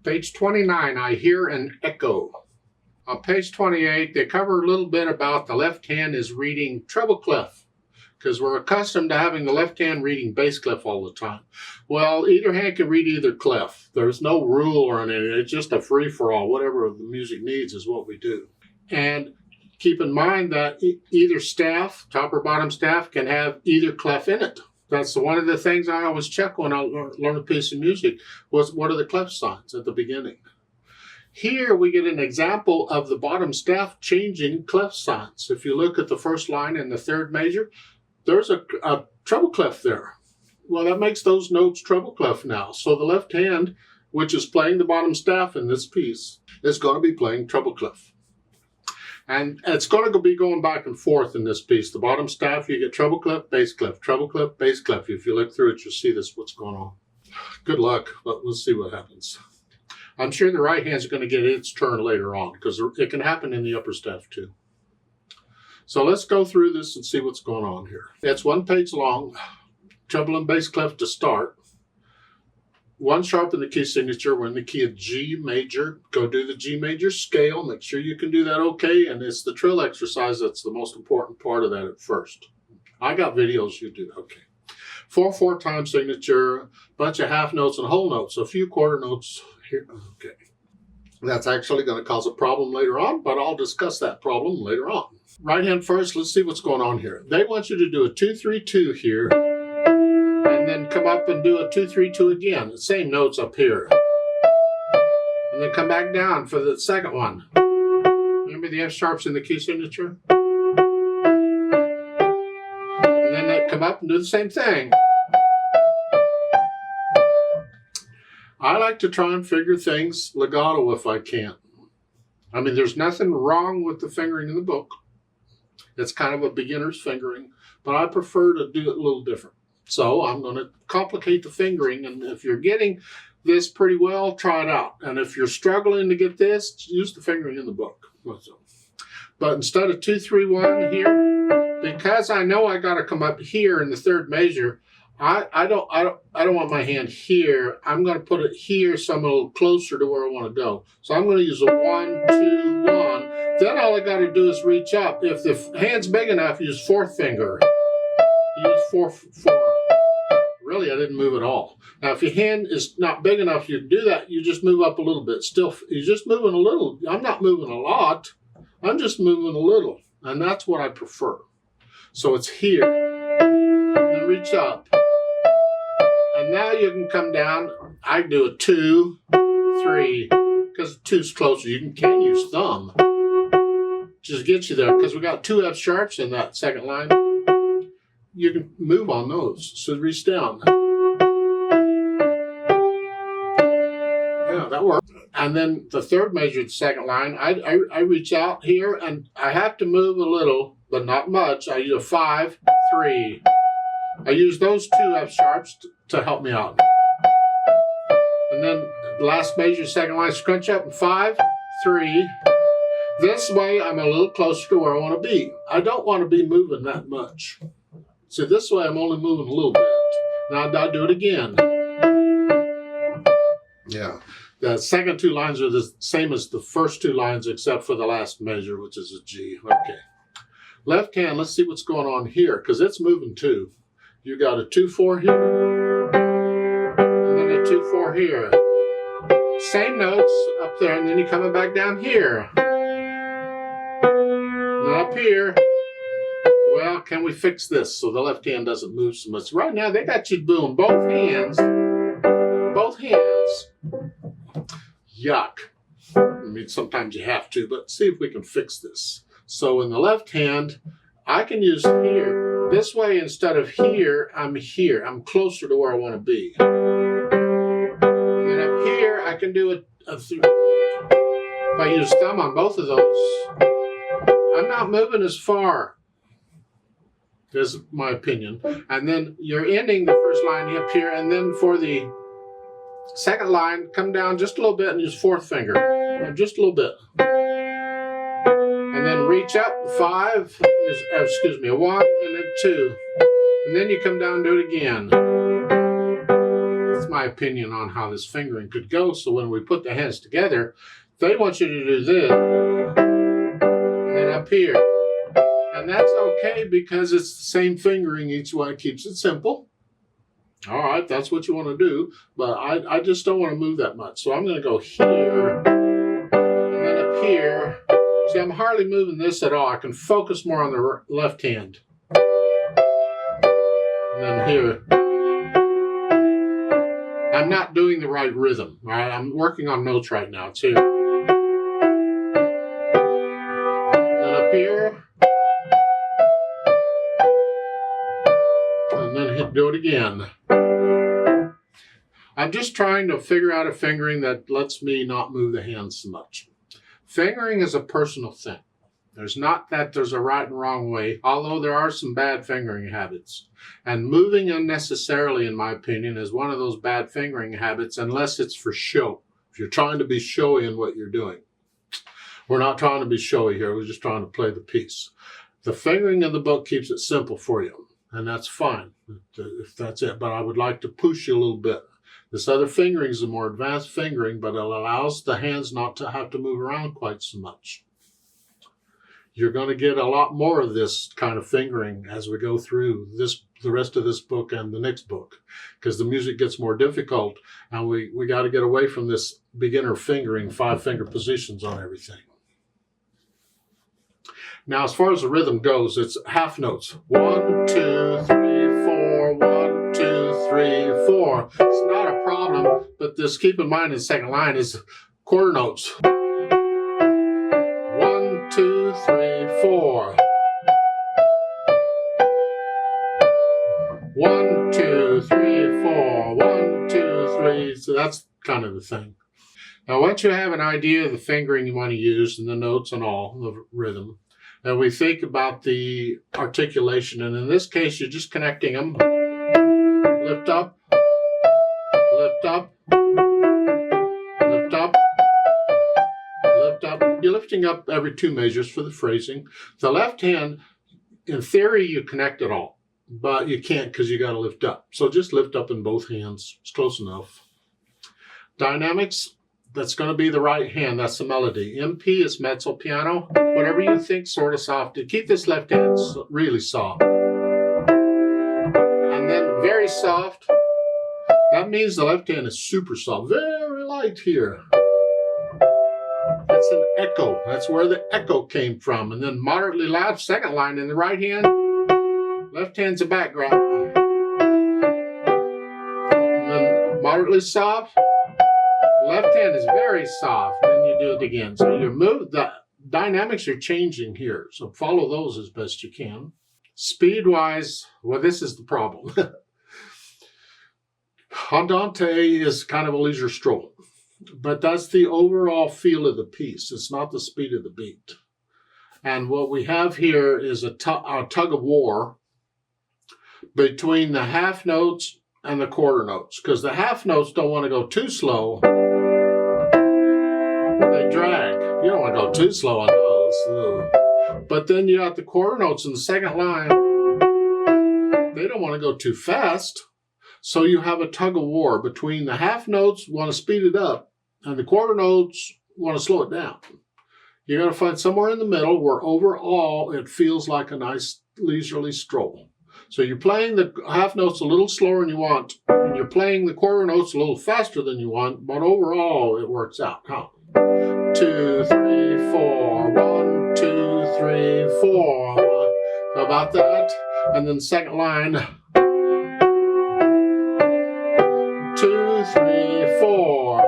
Page 29, I hear an echo. On page 28, they cover a little bit about the left hand is reading treble clef, because we're accustomed to having the left hand reading bass clef all the time. Well, either hand can read either clef. There's no rule or anything. It's just a free-for-all. Whatever the music needs is what we do. And keep in mind that either staff, top or bottom staff, can have either clef in it. That's one of the things I always check when I learn a piece of music, was what are the clef signs at the beginning. Here we get an example of the bottom staff changing clef signs. If you look at the first line in the third measure, there's a treble clef there. Well, that makes those notes treble clef now. So the left hand, which is playing the bottom staff in this piece, is going to be playing treble clef. And it's going to be going back and forth in this piece. The bottom staff, you get treble clef, bass clef, treble clef, bass clef. If you look through it, you'll see this, what's going on. Good luck, but we'll see what happens. I'm sure the right hand's going to get its turn later on, because it can happen in the upper staff too. So let's go through this and see what's going on here. It's 1 page long, treble and bass clef to start. 1 sharp in the key signature. We're in the key of G major. Go do the G major scale. Make sure you can do that okay. And it's the trill exercise that's the most important part of that at first. I got videos, you do. Okay. 4/4 time signature, bunch of half notes and whole notes. A few quarter notes here. Okay. That's actually going to cause a problem later on, but I'll discuss that problem later on. Right hand first, let's see what's going on here. They want you to do a 2-3-2 here, and then come up and do a 2-3-2 again. The same notes up here. And then come back down for the second one. Remember the F sharps in the key signature? And then they come up and do the same thing. I like to try and figure things legato if I can. I mean, there's nothing wrong with the fingering in the book. It's kind of a beginner's fingering, but I prefer to do it a little different. So I'm going to complicate the fingering, and if you're getting this pretty well, try it out. And if you're struggling to get this, use the fingering in the book. But instead of 2-3-1 here, because I know I got to come up here in the third measure, I don't want my hand here. I'm going to put it here so I'm a little closer to where I want to go. So I'm going to use a 1-2-1. Then all I got to do is reach up. If the hand's big enough, use 4th finger. Use 4. Really, I didn't move at all. Now, if your hand is not big enough, you do that. You just move up a little bit. Still, you're just moving a little. I'm not moving a lot. I'm just moving a little, and that's what I prefer. So it's here, and then reach up. And now you can come down. I do a 2, 3, because 2's closer. You can use thumb. Just get you there, because we got 2 F sharps in that second line. You can move on those. So reach down. Yeah, that worked. And then the third measure, the second line, I reach out here, and I have to move a little, but not much. I use a 5, 3. I use those 2 F sharps to help me out. And then the last measure, second line, scrunch up, 5, 3. This way, I'm a little closer to where I want to be. I don't want to be moving that much. So this way, I'm only moving a little bit. Now I'll do it again. Yeah. The second 2 lines are the same as the first 2 lines, except for the last measure, which is a G. Okay. Left hand, let's see what's going on here, because it's moving too. You got a 2-4 here, and then a 2-4 here. Same notes up there, and then you're coming back down here. And up here. Well, can we fix this so the left hand doesn't move so much? Right now, they got you doing both hands. Both hands. Yuck. I mean, sometimes you have to, but see if we can fix this. So in the left hand, I can use here. This way, instead of here. I'm closer to where I want to be. And then up here, I can do if I use thumb on both of those, I'm not moving as far. Is my opinion. And then you're ending the first line up here, and then for the second line, come down just a little bit and use 4th finger. Just a little bit. And then reach up, 5, a 1, and then 2. And then you come down and do it again. That's my opinion on how this fingering could go. So when we put the hands together, they want you to do this, and then up here. And that's okay because it's the same fingering each one. It keeps it simple. All right, that's what you want to do. But I just don't want to move that much. So I'm going to go here, and then up here. See, I'm hardly moving this at all. I can focus more on the left hand. And then here. I'm not doing the right rhythm. All right, I'm working on notes right now. It's here. Then up here. And then do it again. I'm just trying to figure out a fingering that lets me not move the hands so much. Fingering is a personal thing. There's not that there's a right and wrong way, although there are some bad fingering habits. And moving unnecessarily, in my opinion, is one of those bad fingering habits, unless it's for show. If you're trying to be showy in what you're doing. We're not trying to be showy here. We're just trying to play the piece. The fingering of the book keeps it simple for you, and that's fine if that's it. But I would like to push you a little bit. This other fingering is a more advanced fingering, but it allows the hands not to have to move around quite so much. You're going to get a lot more of this kind of fingering as we go through the rest of this book and the next book, because the music gets more difficult, and we got to get away from this beginner fingering, 5-finger positions on everything. Now, as far as the rhythm goes, it's half notes. 1, 2, 3, 4. 1, 2, 3, 4. It's not a problem, but just keep in mind the second line is quarter notes. 1, 2, 3, 4. 1, 2, 3, 4. 1, 2, 3. So that's kind of the thing. Now, once you have an idea of the fingering you want to use and the notes and all, the rhythm, then we think about the articulation. And in this case, you're just connecting them. Lift up, lift up, lift up, lift up. You're lifting up every 2 measures for the phrasing. The left hand, in theory, you connect it all, but you can't because you got to lift up. So just lift up in both hands. It's close enough. Dynamics, that's going to be the right hand. That's the melody. MP is mezzo piano. Whatever you think, sort of soft. Keep this left hand really soft. And then very soft. That means the left hand is super soft. Very light here. That's an echo. That's where the echo came from. And then moderately loud, second line in the right hand. Left hand's a background. And then moderately soft. Left hand is very soft. Then you do it again. So you move, the dynamics are changing here. So follow those as best you can. Speed-wise, well, this is the problem. Andante is kind of a leisure stroll. But that's the overall feel of the piece. It's not the speed of the beat. And what we have here is a tug of war between the half notes and the quarter notes. Because the half notes don't want to go too slow. They drag. You don't want to go too slow on those. But then you got the quarter notes in the second line. They don't want to go too fast. So you have a tug of war between the half notes want to speed it up and the quarter notes want to slow it down. You're going to find somewhere in the middle where overall it feels like a nice leisurely stroll. So you're playing the half notes a little slower than you want, and you're playing the quarter notes a little faster than you want, but overall it works out. Huh? 2, 3, 4. 1, 2, 3, 4. So about that. And then the second line. 2, 3, 4.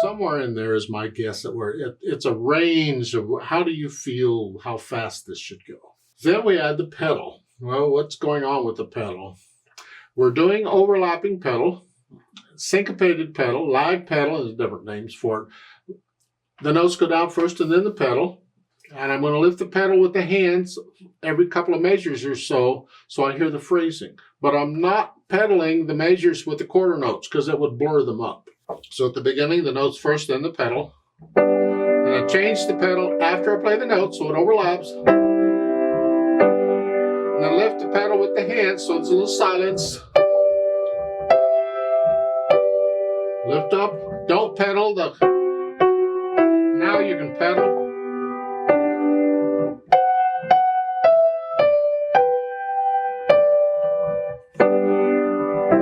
Somewhere in there is my guess that it's a range of how do you feel how fast this should go. Then we add the pedal. Well, what's going on with the pedal? We're doing overlapping pedal, syncopated pedal, lag pedal, there's different names for it. The notes go down first and then the pedal. And I'm going to lift the pedal with the hands every couple of measures or so I hear the phrasing. But I'm not pedaling the measures with the quarter notes because it would blur them up. So at the beginning, the notes first, then the pedal. And I change the pedal after I play the notes so it overlaps. And then lift the pedal with the hands so it's a little silence. Lift up. Don't pedal. Now you can pedal.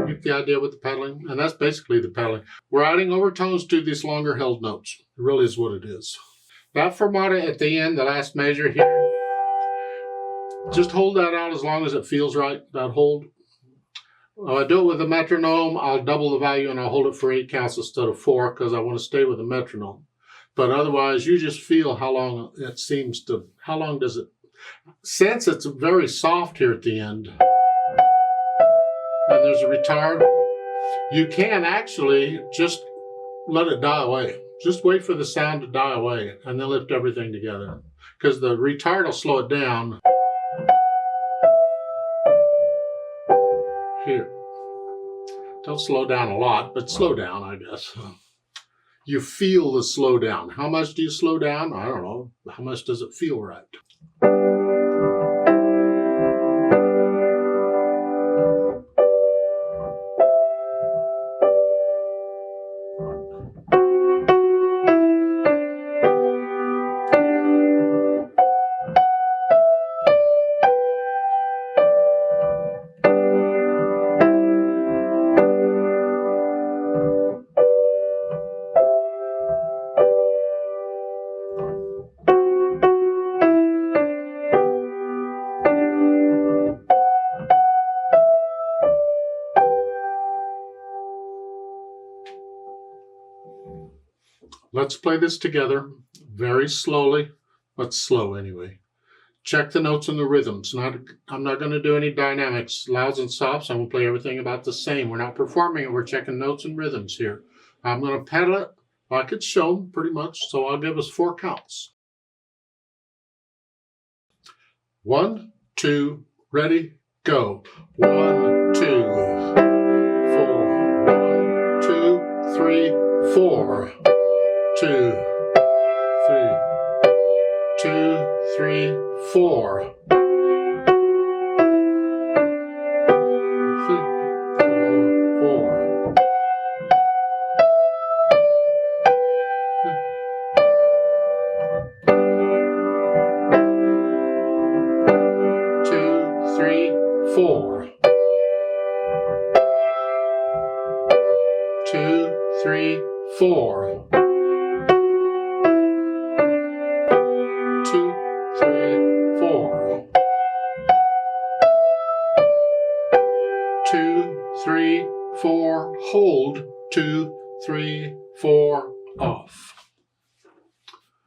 Get the idea with the pedaling? And that's basically the pedaling. We're adding overtones to these longer held notes. It really is what it is. That fermata at the end, the last measure here, just hold that out as long as it feels right, that hold. I do it with a metronome. I'll double the value and I'll hold it for 8 counts instead of 4 because I want to stay with the metronome. But otherwise, you just feel how long it seems to, how long does it, since it's very soft here at the end, and there's a retard, you can actually just let it die away. Just wait for the sound to die away and then lift everything together. Because the retard will slow it down. Here. Don't slow down a lot, but slow down, I guess. You feel the slow down. How much do you slow down? I don't know. How much does it feel right? Let's play this together very slowly, but slow anyway. Check the notes and the rhythms. I'm not going to do any dynamics, louds and softs. I'm going to play everything about the same. We're not performing it. We're checking notes and rhythms here. I'm going to pedal it like it's shown pretty much, so I'll give us 4 counts. 1, 2, ready, go. 1, 2, 4. 1, 2, 3, 4. 2, 3, 2, 3, 4. 4. 2, 3, 4. 2, 3, 4. 2, 3, 4. 2, 3, 4. Hold. 2, 3, 4. Off.